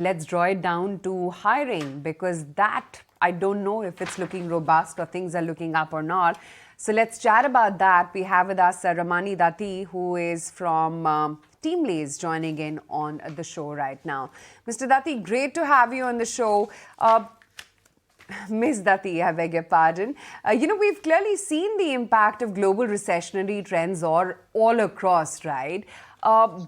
Let's draw it down to hiring, because that, I don't know if it's looking robust or things are looking up or not. So let's chat about that. We have with us Ramani Dathi, who is from Teamlease, joining in on the show right now. Mr. Dathi, great to have you on the show. Ms. Dathi, I beg your pardon. We've clearly seen the impact of global recessionary trends all across, right?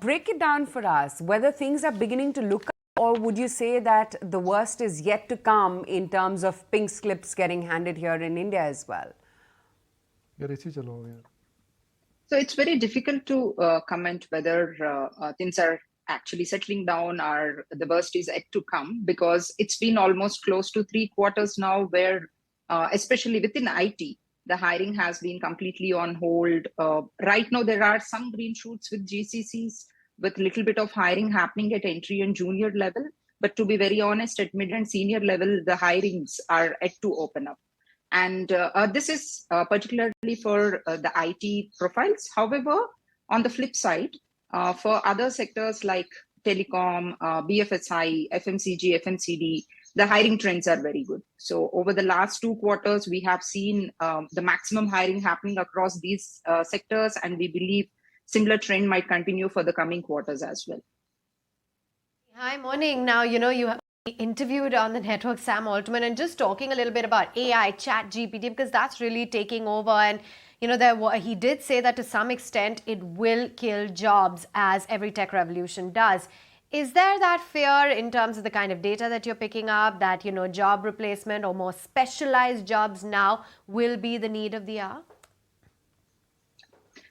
Break it down for us, whether things are beginning to look up, or would you say that the worst is yet to come in terms of pink slips getting handed here in India as well? So it's very difficult to comment whether things are actually settling down or the worst is yet to come, because it's been almost close to 3 quarters now where, especially within IT, the hiring has been completely on hold. Right now, there are some green shoots with GCCs, with a little bit of hiring happening at entry and junior level. But to be very honest, at mid and senior level, the hirings are yet to open up. And this is particularly for the IT profiles. However, on the flip side, for other sectors like telecom, BFSI, FMCG, FMCD, the hiring trends are very good. So over the last 2 quarters, we have seen the maximum hiring happening across these sectors, and we believe similar trend might continue for the coming quarters as well. Hi, morning. Now, you have interviewed on the network Sam Altman, and just talking a little bit about AI, chat GPT, because that's really taking over. And he did say that to some extent it will kill jobs, as every tech revolution does. Is there that fear in terms of the kind of data that you're picking up, that job replacement or more specialized jobs now will be the need of the hour?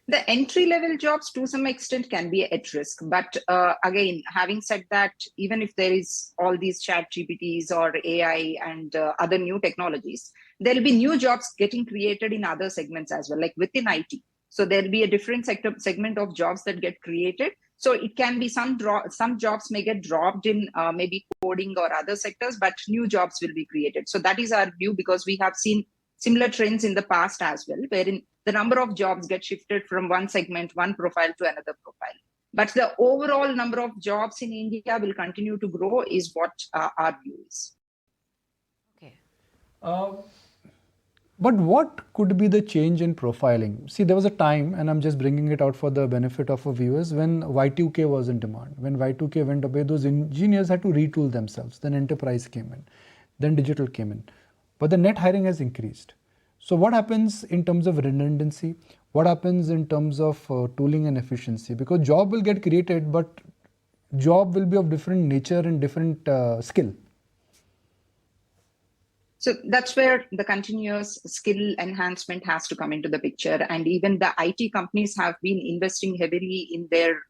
The entry-level jobs to some extent can be at risk. But again, having said that, even if there is all these chat GPTs or AI and other new technologies, there will be new jobs getting created in other segments as well, like within IT. So there will be a different segment of jobs that get created. So it can be some jobs may get dropped in maybe coding or other sectors, but new jobs will be created. So that is our view, because we have seen similar trends in the past as well, wherein the number of jobs get shifted from one segment, one profile to another profile. But the overall number of jobs in India will continue to grow, is what our view is. Okay. But what could be the change in profiling? See, there was a time, and I'm just bringing it out for the benefit of our viewers, when Y2K was in demand. When Y2K went away, those engineers had to retool themselves. Then enterprise came in. Then digital came in. But the net hiring has increased. So what happens in terms of redundancy? What happens in terms of tooling and efficiency? Because job will get created, but job will be of different nature and different skill. So that's where the continuous skill enhancement has to come into the picture. And even the IT companies have been investing heavily in their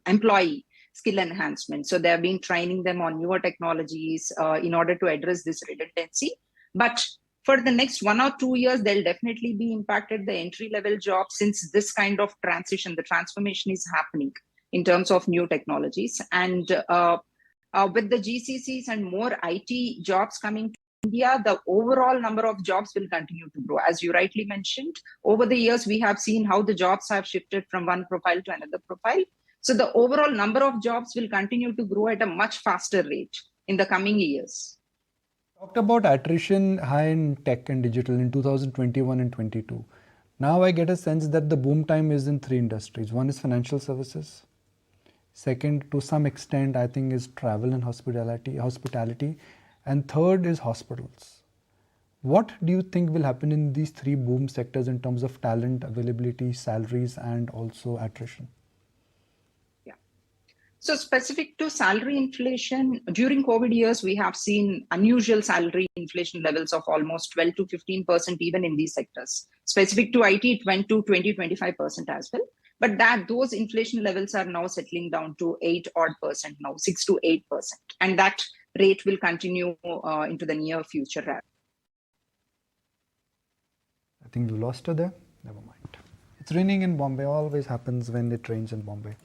employee skill enhancement. So they have been training them on newer technologies in order to address this redundancy. But for the next 1 or 2 years, they'll definitely be impacted, the entry-level jobs, since this kind of transition, the transformation is happening in terms of new technologies. And with the GCCs and more IT jobs coming to India, the overall number of jobs will continue to grow. As you rightly mentioned, over the years, we have seen how the jobs have shifted from one profile to another profile. So the overall number of jobs will continue to grow at a much faster rate in the coming years. Talked about attrition high in tech and digital in 2021 and 22. Now I get a sense that the boom time is in 3 industries. One is financial services. Second, to some extent, I think, is travel and hospitality. And third is hospitals. What do you think will happen in these 3 boom sectors in terms of talent, availability, salaries, and also attrition? So specific to salary inflation, during COVID years, we have seen unusual salary inflation levels of almost 12 to 15% even in these sectors. Specific to IT, it went to 20-25% as well. But those inflation levels are now settling down to 8% now, 6 to 8%. And that rate will continue into the near future. I think we lost her there. Never mind. It's raining in Bombay. Always happens when it rains in Bombay.